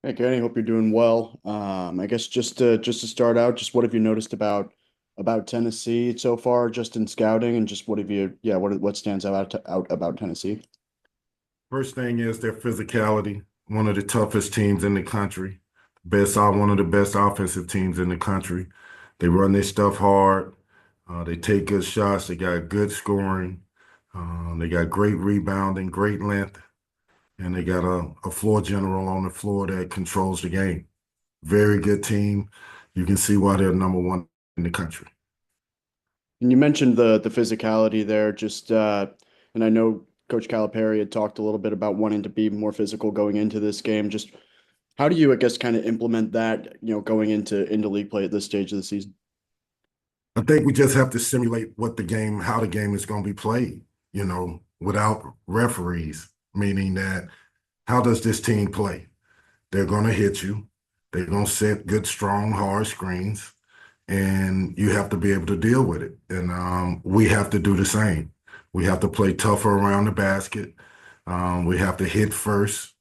Hey, Kenny, hope you're doing well. I guess just to start out, just what have you noticed about Tennessee so far, just in scouting, and just what have you, yeah, what stands out about Tennessee? First thing is their physicality. One of the toughest teams in the country. One of the best offensive teams in the country. They run their stuff hard. They take good shots. They got good scoring. They got great rebounding, great length, and they got a floor general on the floor that controls the game. Very good team. You can see why they're number one in the country. And you mentioned the physicality there, and I know Coach Calipari had talked a little bit about wanting to be more physical going into this game. Just how do you, I guess, kind of implement that, going into league play at this stage of the season? I think we just have to simulate how the game is going to be played, without referees, meaning that how does this team play? They're going to hit you. They're going to set good, strong, hard screens, and you have to be able to deal with it. And we have to do the same. We have to play tougher around the basket. We have to hit first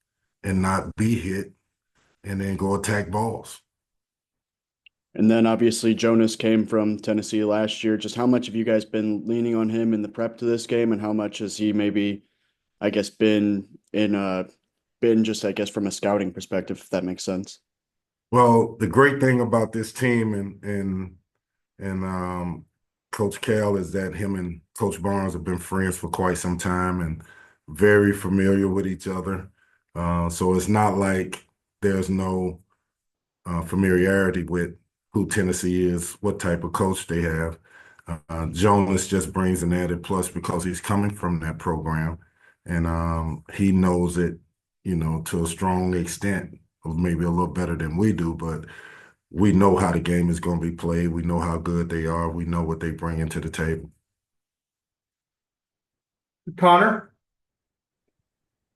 and not be hit, and then go attack balls. And then obviously Jonas came from Tennessee last year. Just how much have you guys been leaning on him in the prep to this game, and how much has he maybe, I guess, been just, I guess, from a scouting perspective, if that makes sense? Well, the great thing about this team and Coach Cal is that him and Coach Barnes have been friends for quite some time and very familiar with each other. So it's not like there's no familiarity with who Tennessee is, what type of coach they have. Jonas just brings an added plus because he's coming from that program, and he knows it, to a strong extent, maybe a little better than we do, but we know how the game is going to be played. We know how good they are. We know what they bring into the table. Connor?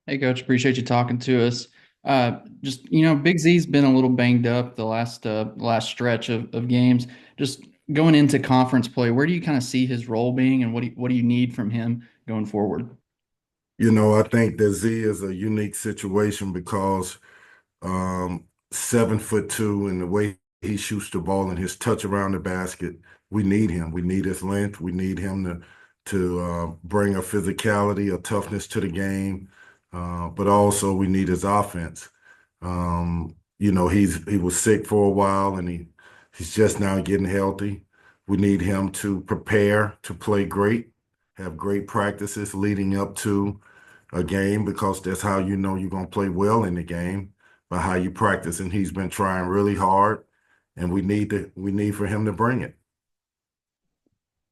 Hey, Coach, appreciate you talking to us. Big Z's been a little banged up the last stretch of games. Just going into conference play, where do you kind of see his role being, and what do you need from him going forward? I think that Z is a unique situation because 7'2" and the way he shoots the ball and his touch around the basket, we need him. We need his length. We need him to bring a physicality, a toughness to the game, but also we need his offense. He was sick for a while and he's just now getting healthy. We need him to prepare to play great, have great practices leading up to a game because that's how you know you're going to play well in the game by how you practice. And he's been trying really hard, and we need for him to bring it.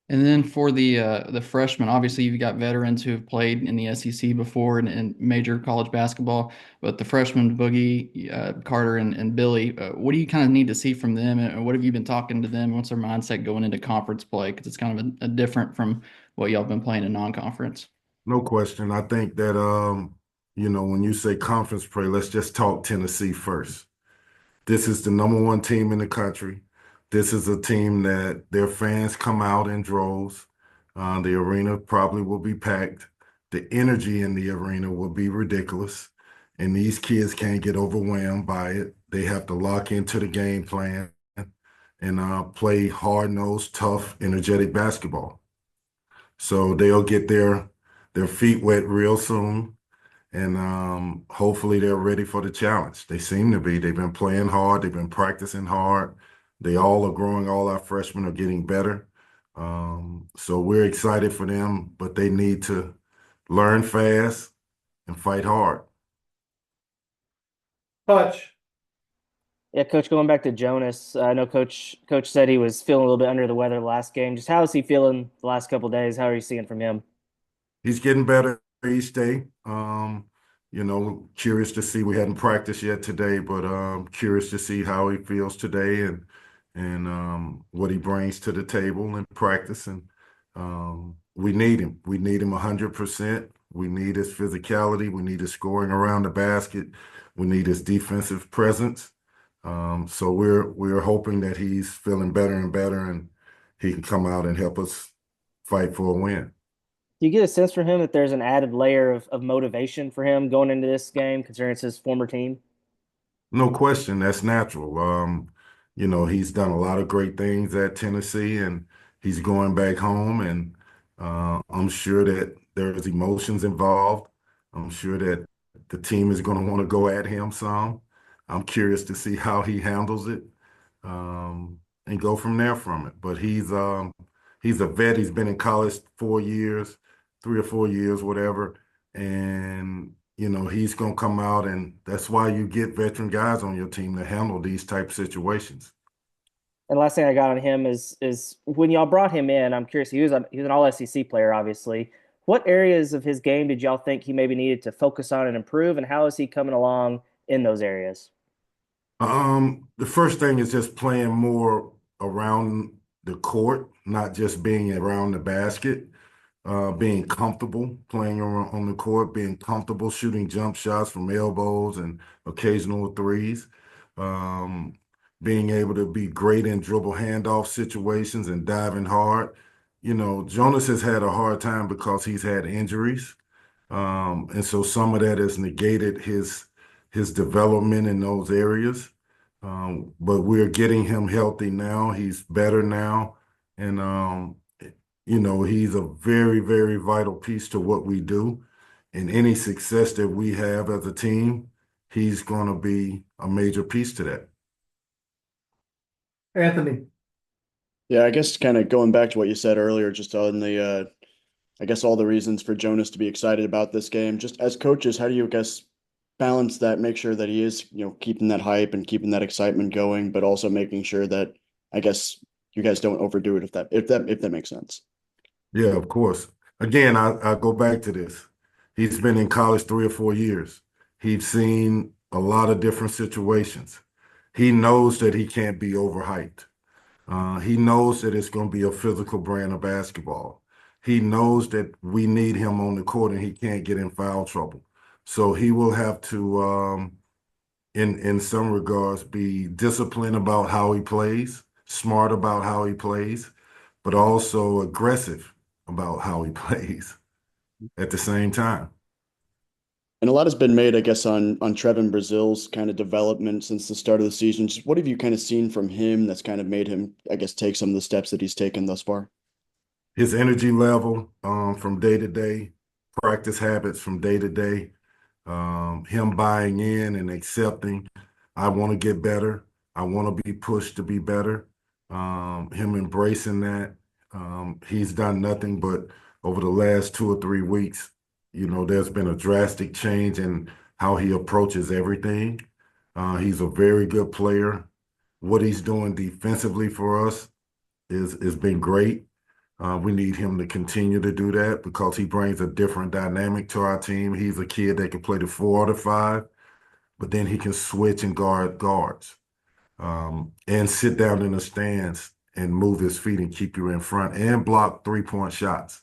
And then for the freshmen, obviously you've got veterans who have played in the SEC before and major college basketball, but the freshmen Boogie, Carter, and Billy, what do you kind of need to see from them, and what have you been talking to them? What's their mindset going into conference play? Because it's kind of a different from what y'all been playing in non-conference. No question. I think that when you say conference play, let's just talk Tennessee first. This is the number one team in the country. This is a team that their fans come out in droves. The arena probably will be packed. The energy in the arena will be ridiculous. And these kids can't get overwhelmed by it. They have to lock into the game plan and play hard-nosed, tough, energetic basketball. So they'll get their feet wet real soon, and hopefully they're ready for the challenge. They seem to be. They've been playing hard. They've been practicing hard. They all are growing. All our freshmen are getting better. So we're excited for them, but they need to learn fast and fight hard. Hutch. Yeah, Coach, going back to Jonas, I know Coach said he was feeling a little bit under the weather last game. Just how is he feeling the last couple of days? How are you seeing from him? He's getting better each day. Curious to see. We hadn't practiced yet today, but curious to see how he feels today and what he brings to the table in practice. And we need him. We need him 100%. We need his physicality. We need his scoring around the basket. We need his defensive presence. So we're hoping that he's feeling better and better, and he can come out and help us fight for a win. Do you get a sense from him that there's an added layer of motivation for him going into this game, considering it's his former team? No question, that's natural. He's done a lot of great things at Tennessee, and he's going back home, and I'm sure that there's emotions involved. I'm sure that the team is going to want to go at him some. I'm curious to see how he handles it, and go from there from it. But he's a vet. He's been in college 4 years, 3 or 4 years, whatever, and he's gonna come out, and that's why you get veteran guys on your team to handle these type of situations. And last thing I got on him is when y'all brought him in, I'm curious. He was an All SEC player, obviously. What areas of his game did y'all think he maybe needed to focus on and improve, and how is he coming along in those areas? The first thing is just playing more around the court, not just being around the basket. Being comfortable playing on the court, being comfortable shooting jump shots from elbows and occasional threes, um, being able to be great in dribble handoff situations and diving hard. Jonas has had a hard time because he's had injuries. And so some of that has negated his development in those areas. But we're getting him healthy now. He's better now. And he's a very, very vital piece to what we do. And any success that we have as a team, he's going to be a major piece to that. Anthony. Yeah, I guess kind of going back to what you said earlier, just on I guess all the reasons for Jonas to be excited about this game. Just as coaches, how do you, I guess, balance that, make sure that he is, keeping that hype and keeping that excitement going, but also making sure that, I guess, you guys don't overdo it if that makes sense. Yeah, of course. Again, I go back to this. He's been in college 3 or 4 years. He's seen a lot of different situations. He knows that he can't be overhyped. He knows that it's going to be a physical brand of basketball. He knows that we need him on the court and he can't get in foul trouble. So he will have to, in some regards, be disciplined about how he plays, smart about how he plays, but also aggressive about how he plays at the same time. And a lot has been made, I guess, on Trevin Brazil's kind of development since the start of the season. Just what have you kind of seen from him that's kind of made him, I guess, take some of the steps that he's taken thus far? His energy level from day to day, practice habits from day to day, him buying in and accepting, I want to get better. I want to be pushed to be better. Him embracing that. He's done nothing but over the last 2 or 3 weeks, there's been a drastic change in how he approaches everything. He's a very good player. What he's doing defensively for us is been great. We need him to continue to do that because he brings a different dynamic to our team. He's a kid that can play the 4 or the 5, but then he can switch and guard guards, and sit down in the stands and move his feet and keep you in front and block 3-point shots.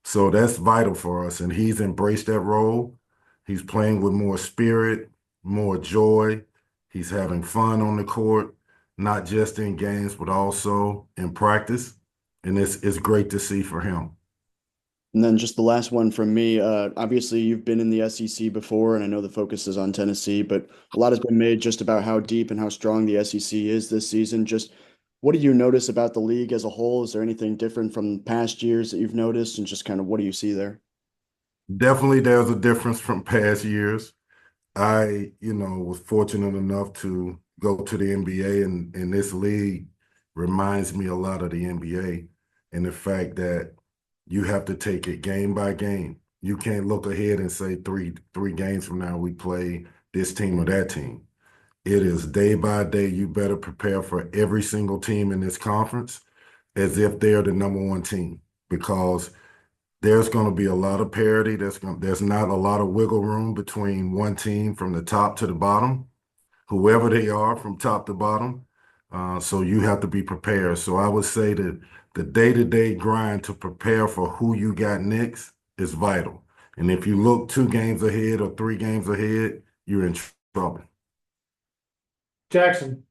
So that's vital for us. And he's embraced that role. He's playing with more spirit, more joy. He's having fun on the court, not just in games, but also in practice. And it's great to see for him. And then just the last one from me. Obviously, you've been in the SEC before, and I know the focus is on Tennessee, but a lot has been made just about how deep and how strong the SEC is this season. Just what do you notice about the league as a whole? Is there anything different from past years that you've noticed? And just kind of what do you see there? Definitely there's a difference from past years. I, was fortunate enough to go to the NBA, and this league reminds me a lot of the NBA and the fact that you have to take it game by game. You can't look ahead and say three games from now we play this team or that team. It is day by day. You better prepare for every single team in this conference as if they're the number one team because there's going to be a lot of parity. There's not a lot of wiggle room between one team from the top to the bottom, whoever they are from top to bottom. So you have to be prepared. So I would say that the day-to-day grind to prepare for who you got next is vital. And if you look 2 games ahead or 3 games ahead, you're in trouble. Jackson.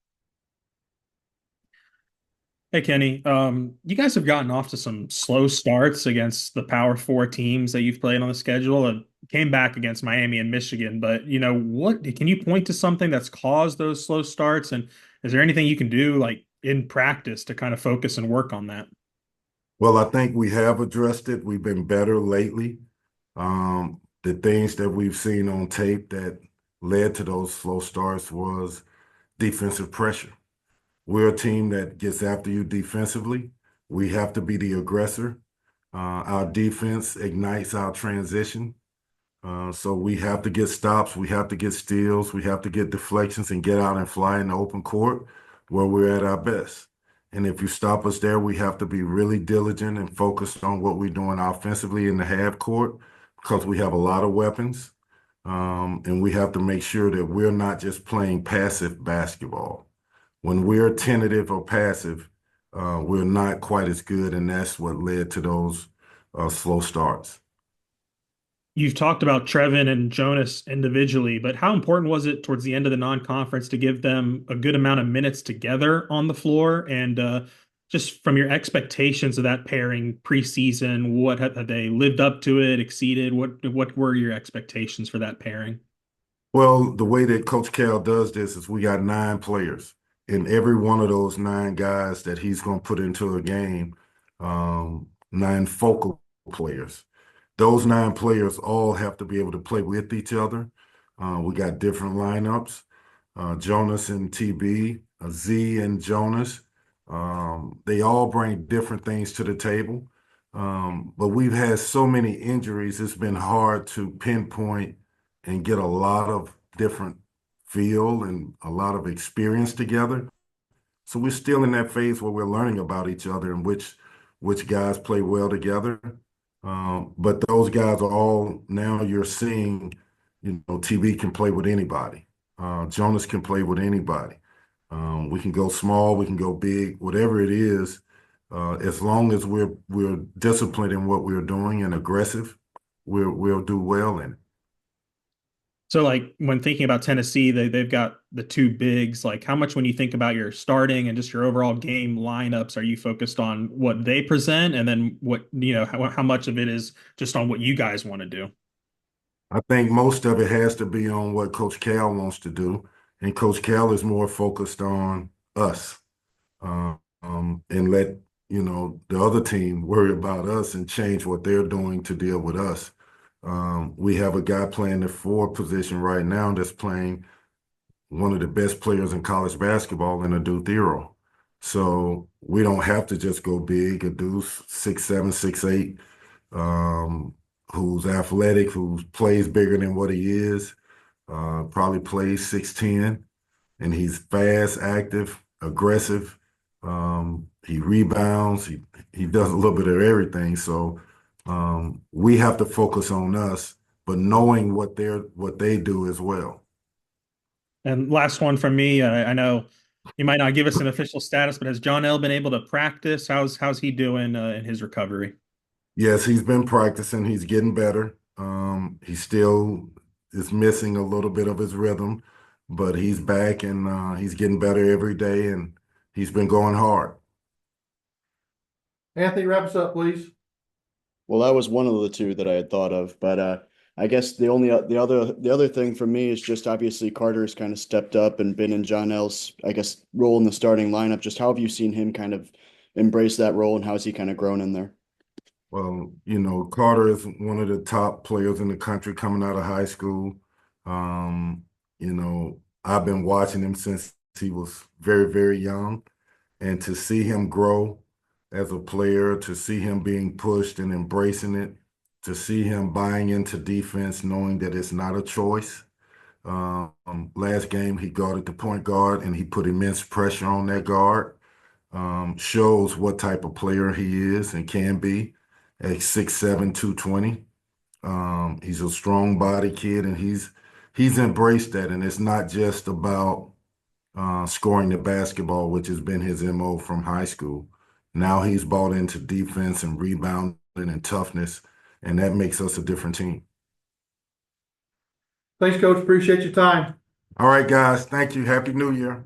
Hey Kenny, you guys have gotten off to some slow starts against the Power Four teams that you've played on the schedule, and came back against Miami and Michigan. But what can you point to something that's caused those slow starts? And is there anything you can do like in practice to kind of focus and work on that? Well, I think we have addressed it. We've been better lately. The things that we've seen on tape that led to those slow starts was defensive pressure. We're a team that gets after you defensively. We have to be the aggressor. Our defense ignites our transition. So we have to get stops, we have to get steals, we have to get deflections and get out and fly in the open court where we're at our best. And if you stop us there, we have to be really diligent and focused on what we're doing offensively in the half court because we have a lot of weapons. And we have to make sure that we're not just playing passive basketball. When we're tentative or passive, we're not quite as good, and that's what led to those slow starts. You've talked about Trevin and Jonas individually, but how important was it towards the end of the non-conference to give them a good amount of minutes together on the floor? And just from your expectations of that pairing preseason, what have they lived up to it, exceeded? What were your expectations for that pairing? Well, the way that Coach Cal does this is we got 9 players, and every one of those 9 guys that he's going to put into a game, 9 focal players. Those 9 players all have to be able to play with each other. We got different lineups. Jonas and TB, Z and Jonas. They all bring different things to the table. But we've had so many injuries, it's been hard to pinpoint and get a lot of different feel and a lot of experience together. So we're still in that phase where we're learning about each other and which guys play well together. But those guys are all now you're seeing, TB can play with anybody. Jonas can play with anybody. We can go small, we can go big, whatever it is. As long as we're disciplined in what we're doing and aggressive, we'll do well in it. So, like when thinking about Tennessee, they've got the two bigs. Like, how much when you think about your starting and just your overall game lineups, are you focused on what they present, and then how much of it is just on what you guys want to do? I think most of it has to be on what Coach Cal wants to do, and Coach Cal is more focused on us, and let the other team worry about us and change what they're doing to deal with us. We have a guy playing the 4 position right now that's playing one of the best players in college basketball in Aidoo Thero. So we don't have to just go big. Adoo's 6'7", 6'8", who's athletic, who plays bigger than what he is, probably plays 6'10", and he's fast, active, aggressive. He rebounds. He does a little bit of everything. So we have to focus on us, but knowing what they do as well. And last one from me, I know you might not give us an official status, but has John L been able to practice? How's he doing in his recovery? Yes, he's been practicing. He's getting better. He still is missing a little bit of his rhythm, but he's back and he's getting better every day, and he's been going hard. Anthony, wrap us up, please. Well, that was one of the two that I had thought of, but I guess the other thing for me is just obviously Carter's kind of stepped up and been in John L's, I guess, role in the starting lineup. Just how have you seen him kind of embrace that role, and how has he kind of grown in there? Well, Carter is one of the top players in the country coming out of high school. I've been watching him since he was very, very young, and to see him grow as a player, to see him being pushed and embracing it, to see him buying into defense, knowing that it's not a choice. Last game, he guarded the point guard and he put immense pressure on that guard. Shows what type of player he is and can be at 6'7", 220. He's a strong body kid, and he's embraced that. And it's not just about scoring the basketball, which has been his MO from high school. Now he's bought into defense and rebounding and toughness, and that makes us a different team. Thanks, Coach. Appreciate your time. All right, guys. Thank you. Happy New Year.